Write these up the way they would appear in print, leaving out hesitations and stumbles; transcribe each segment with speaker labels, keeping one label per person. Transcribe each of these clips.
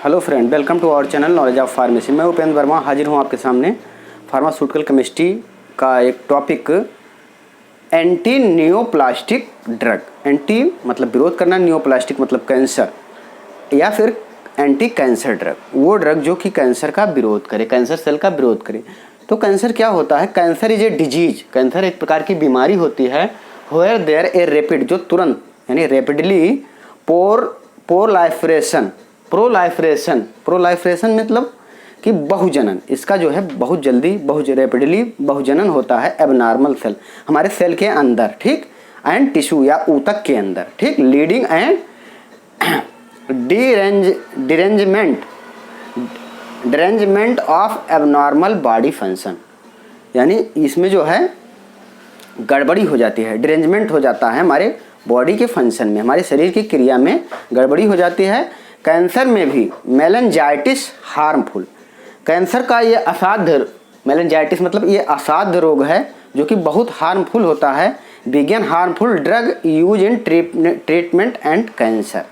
Speaker 1: Hello friend, welcome to our channel knowledge of pharmacy. मैं उपेंद्र वर्मा हाजिर हूँ आपके सामने फार्मास्यूटिकल केमिस्ट्री का एक topic anti neoplastic drug. Anti मतलब विरोध करना, नियोप्लास्टिक मतलब कैंसर, या फिर एंटी कैंसर ड्रग, वो ड्रग जो कि कैंसर का विरोध करे, कैंसर सेल का विरोध करे। तो कैंसर क्या होता है? Cancer is a disease. Cancer एक प्रकार की बीमारी होती है वेयर देयर ए रैपिड, जो तुरंत यानी रैपिडली प्रोलाइफरेशन मतलब कि बहुजनन, इसका जो है बहुत जल्दी रैपिडली बहुजनन होता है एबनॉर्मल सेल, हमारे सेल के अंदर, ठीक, एंड टिश्यू या ऊतक के अंदर, ठीक, leading and derangement of abnormal body function, यानी इसमें जो है गड़बड़ी हो जाती है, डिरेंजमेंट हो जाता है हमारे बॉडी के फंक्शन में, हमारे शरीर की क्रिया में गड़बड़ी हो जाती है। कैंसर में भी मेनिंजाइटिस हार्मफुल, कैंसर का ये असाध्य, मेनिंजाइटिस मतलब ये असाध्य रोग है जो कि बहुत हार्मफुल होता है। Begin harmful drug use in treatment and cancer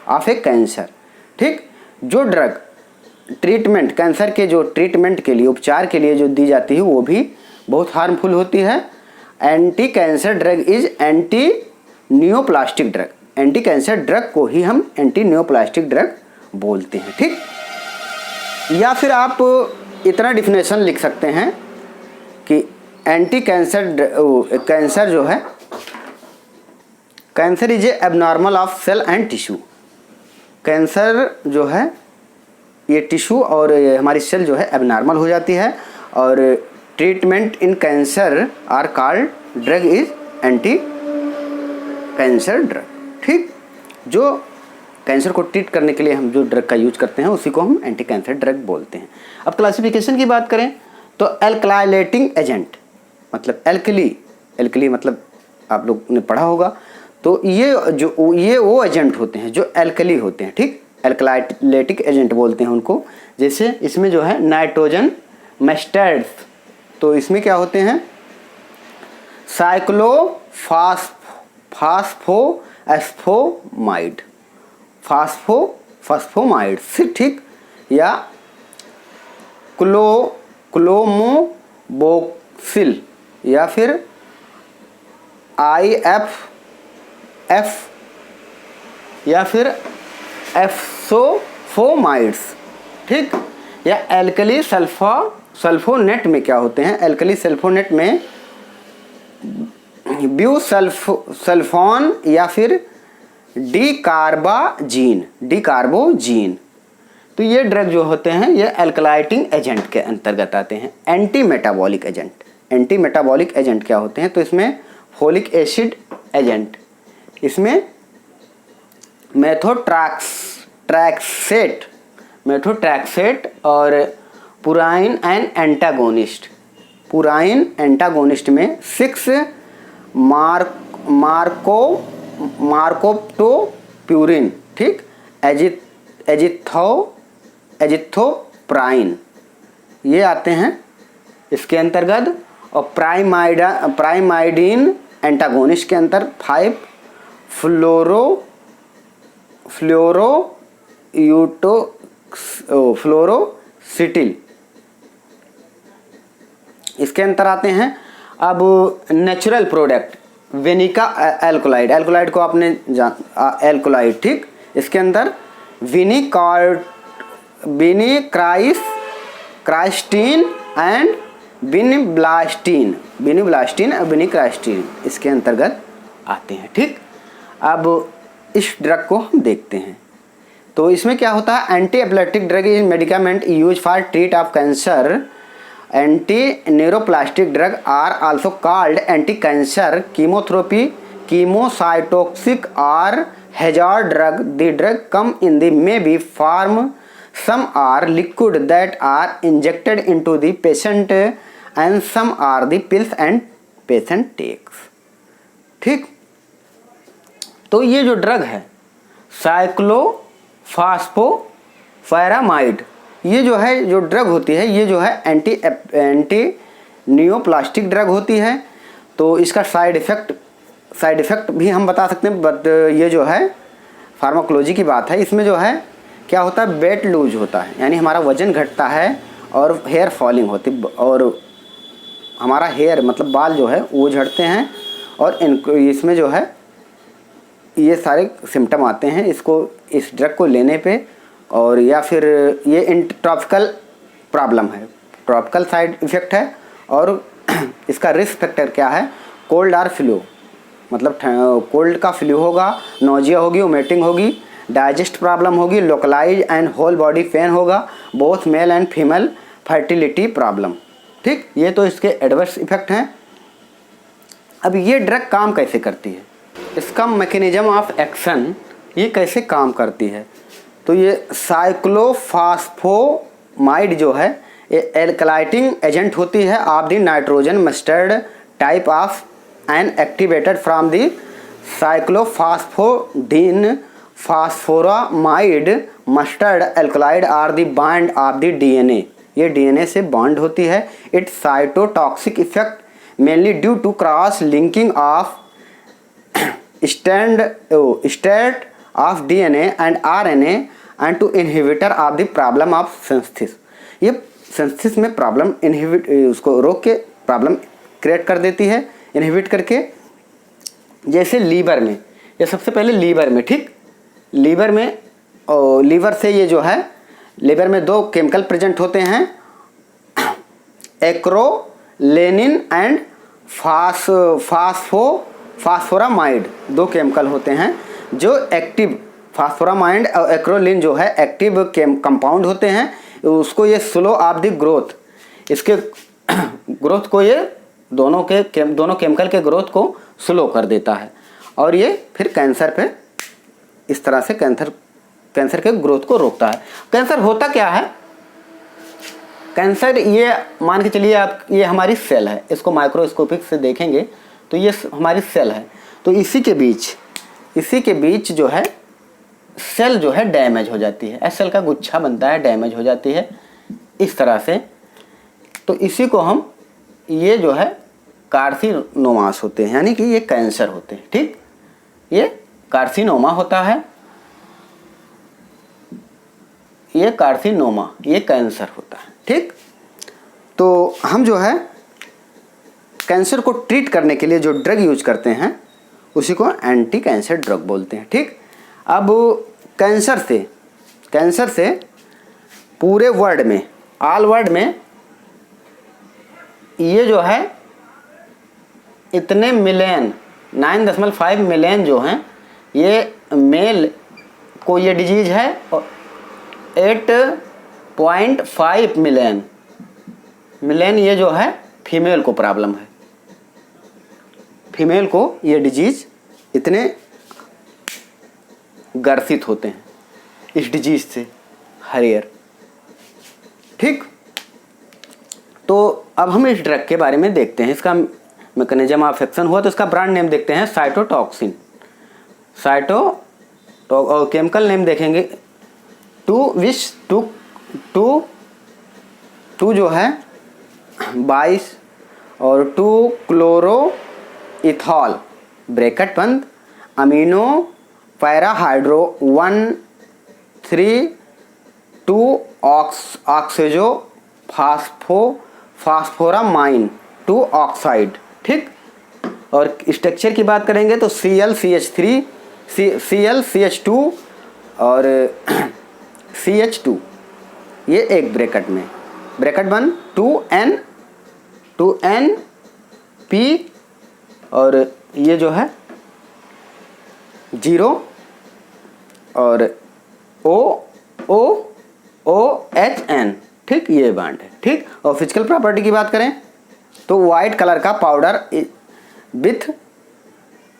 Speaker 1: of a cancer, ठीक। जो ड्रग ट्रीटमेंट, कैंसर के जो ट्रीटमेंट के लिए, उपचार के लिए जो दी जाती है वो भी बहुत हार्मफुल होती है। Anti cancer drug is anti neoplastic drug, anti cancer drug को ही हम एंटी नियोप्लास्टिक ड्रग बोलते हैं, ठीक। या फिर आप इतना डिफिनेशन लिख सकते हैं कि एंटी कैंसर जो है, cancer is a abnormal of cell and tissue. Cancer जो है ये टिश्यू और हमारी सेल जो है एबनॉर्मल हो जाती है, और treatment in cancer are called drug is anti cancer drug, ठीक। जो कैंसर को ट्रीट करने के लिए हम जो ड्रग का यूज करते हैं उसी को हम एंटी कैंसर ड्रग बोलते हैं। अब क्लासिफिकेशन की बात करें तो एल्कलाइलेटिंग एजेंट मतलब एल्कली मतलब आप लोग ने पढ़ा होगा। तो ये वो एजेंट होते हैं जो एल्कली होते हैं, ठीक, एल्कलाइलेटिक एजेंट बोलते हैं उनको। जैसे इसमें जो है नाइट्रोजन मस्टर्ड्स, तो इसमें क्या होते हैं? फास्फोमाइड, ठीक, या क्लोमोबोक्सिल, या फिर IFF, या फिर एफसोफोमाइड्स, ठीक। या एल्कली सल्फोनेट में क्या होते हैं? एल्कली सल्फोनेट में ब्यूसल्फोन या फिर डिकार्बोजीन। तो ये ड्रग जो होते हैं ये एल्कलाइटिंग एजेंट के अंतर्गत आते हैं। एंटी मेटाबॉलिक एजेंट क्या होते हैं? तो इसमें फोलिक एसिड एजेंट, इसमें मेथोट्रैक्सेट और पुराइन एंटागोनिस्ट में 6 मार्कोप्टोप्यूरिन, ठीक, एजिथ्रोप्राइन, ये आते हैं इसके अंतर्गत। और प्राइमाइडिन एंटागोनिस्ट के अंतर 5 फ्लोरोसिटिल, इसके अंतर आते हैं। अब नेचुरल प्रोडक्ट वेनिका एल्कोलाइड को आपने एल्कोलाइड, ठीक, इसके अंदर विनिक्राइस्टीन एंड विनिब्लास्टीन और विनिक्राइस्टीन इसके अंतर्गत आते हैं, ठीक। अब इस ड्रग को हम देखते हैं। तो इसमें क्या होता है? Anti epileptic drug is medicament use for treat of cancer. Anti neuroplastic drug are also called anti cancer chemotherapy, chemocytotoxic और hazard drug. The drug come in the may be form, some are liquid that are injected into the patient and some are the pills and patient takes, ठीक। तो ये जो drug है साइक्लोफॉस्फोफेरामाइड, ये जो है जो ड्रग होती है ये जो है एंटी नियोप्लास्टिक ड्रग होती है। तो इसका साइड इफ़ेक्ट भी हम बता सकते हैं, बट ये जो है फार्माकोलॉजी की बात है, इसमें जो है क्या होता है, वेट लूज होता है, यानी हमारा वजन घटता है और हेयर फॉलिंग होती, और हमारा हेयर मतलब बाल जो है वो झड़ते हैं, और इनको इसमें जो है ये सारे सिम्टम आते हैं इसको, इस ड्रग को लेने पे। और या फिर ये ट्रॉपिकल प्रॉब्लम है, ट्रॉपिकल साइड इफ़ेक्ट है। और इसका रिस्क फैक्टर क्या है, कोल्ड और फ्लू, मतलब कोल्ड का फ्लू होगा, नोजिया होगी, वोमिटिंग होगी, डाइजेस्ट प्रॉब्लम होगी, localise and whole body pain होगा, both male and female fertility problem. ठीक, ये तो इसके एडवर्स इफेक्ट हैं। अब ये ड्रग काम कैसे करती है, इसका मैकेनिज्म ऑफ एक्शन, ये कैसे काम करती है। तो ये साइक्लोफॉस्फोमाइड जो है ये एल्कलाइटिंग एजेंट होती है of the nitrogen mustard type of an activated from the cyclophosphodine phosphoramide mustard alkylide are the bond of the DNA. ये डीएनए से बॉन्ड होती है। It's cytotoxic effect mainly due to cross linking of state of DNA and RNA and to inhibitor of the problem of synthesis. ये synthesis में problem inhibit, उसको रोक के problem create कर देती है, इनहिबिट करके। जैसे लीवर में, ये सबसे पहले लीवर में, ठीक, लीवर में, और लीवर से ये जो है, लीवर में दो केमिकल प्रेजेंट होते हैं, एक्रोलेनिन एंड फास्फोरामाइड, दो केमिकल होते हैं जो एक्टिव, फास्फोरामाइड और एक्रोलिन जो है एक्टिव कंपाउंड होते हैं। उसको ये स्लो ऑफ द ग्रोथ, इसके ग्रोथ को, ये दोनों केमिकल के ग्रोथ को स्लो कर देता है, और ये फिर कैंसर पे इस तरह से कैंसर के ग्रोथ को रोकता है। कैंसर होता क्या है, कैंसर ये मान के चलिए आप, ये हमारी सेल है, इसको माइक्रोस्कोपिक से देखेंगे तो ये हमारी सेल है। तो इसी के बीच जो है सेल जो है डैमेज हो जाती है, सेल का गुच्छा बनता है, डैमेज हो जाती है इस तरह से। तो इसी को हम, ये जो है कार्सिनोमास होते हैं, यानी कि ये कैंसर होते हैं। ठीक, ये कार्सिनोमा होता है, ये कार्सिनोमा, ये कैंसर होता है। ठीक, तो हम जो है कैंसर को ट्रीट करने के लिए जो ड्रग यूज करते हैं उसी को एंटी कैंसर ड्रग बोलते हैं। ठीक, अब कैंसर से पूरे वर्ल्ड में, ऑल वर्ल्ड में ये जो है इतने मिलियन, 9.5 मिलियन जो हैं ये मेल को ये डिजीज है, और 8.5 मिलियन ये जो है फीमेल को प्रॉब्लम है, फीमेल को ये डिजीज इतने ग्रसित होते हैं इस डिजीज से हर ईयर। ठीक, तो अब हम इस ड्रग के बारे में देखते हैं, इसका मैकेनिज्म ऑफ एक्शन हुआ तो इसका ब्रांड नेम देखते हैं, साइटोटॉक्सिन, और केमिकल नेम देखेंगे, टू जो है 22 और 2 क्लोरो इथॉल ब्रैकेट बंद अमीनो पैराहाइड्रो 1,3,2 ऑक्सीजो फास्फोरामाइन 2 ऑक्साइड। ठीक, और स्ट्रक्चर की बात करेंगे तो ClCH3 ClCH2 और CH2, ये एक ब्रैकेट में, ब्रैकेट बन 2NP और ये जो है 0 और OHN। ठीक, ये बॉन्ड है। ठीक, और फिजिकल प्रॉपर्टी की बात करें तो वाइट कलर का पाउडर विथ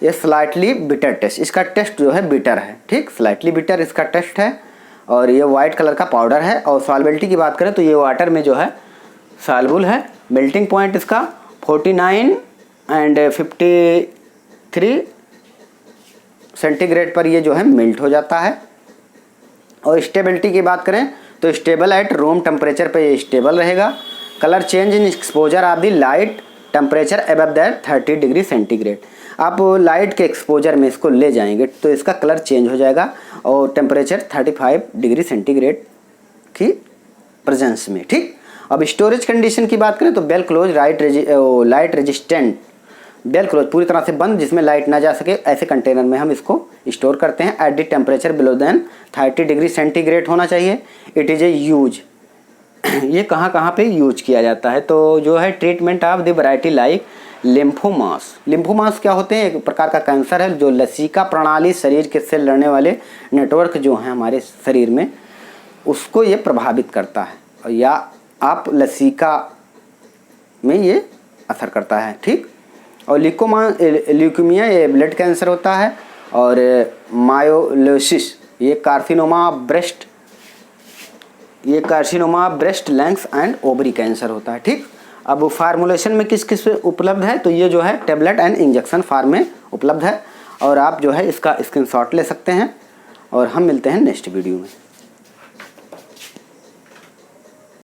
Speaker 1: ये स्लाइटली बिटर टेस्ट, इसका टेस्ट जो है बिटर है। ठीक, स्लाइटली बिटर इसका टेस्ट है, और ये वाइट कलर का पाउडर है। और सॉल्बिलिटी की बात करें तो ये वाटर में जो है सॉल्युबल है। मेल्टिंग पॉइंट इसका 49 एंड 53 सेंटीग्रेड पर ये जो है मेल्ट हो जाता है। और स्टेबिलिटी की बात करें तो स्टेबल एट रूम टेम्परेचर पे ये स्टेबल रहेगा। Colour change in exposure of the light temperature above that 30 degree centigrade. आप लाइट के एक्सपोजर में इसको ले जाएंगे तो इसका कलर चेंज हो जाएगा और टेम्परेचर 35 डिग्री सेंटीग्रेड की प्रेजेंस में। ठीक, अब स्टोरेज कंडीशन की बात करें तो well close light resistant, well close पूरी तरह से बंद जिसमें लाइट ना जा सके, ऐसे कंटेनर में हम इसको स्टोर करते हैं। At the temperature below then 30 degree centigrade होना चाहिए। इट इज़ ए यूज, ये कहाँ कहाँ पे यूज किया जाता है तो जो है treatment of the variety like lymphomas. Lymphomas क्या होते हैं? एक प्रकार का कैंसर है जो लसिका प्रणाली, शरीर के से लड़ने वाले नेटवर्क जो हैं हमारे शरीर में, उसको ये प्रभावित करता है या आप लसिका में ये असर करता है। ठीक, और ल्यूकीमिया ये ब्लड कैंसर होता है और मायोलोसिस ये carcinoma breast lungs and ovary cancer होता है। ठीक, अब फार्मूलेशन में किस किस उपलब्ध है तो ये जो है टेबलेट एंड इंजेक्शन फार्म में उपलब्ध है और आप जो है इसका स्क्रीनशॉट ले सकते हैं और हम मिलते हैं नेक्स्ट वीडियो में।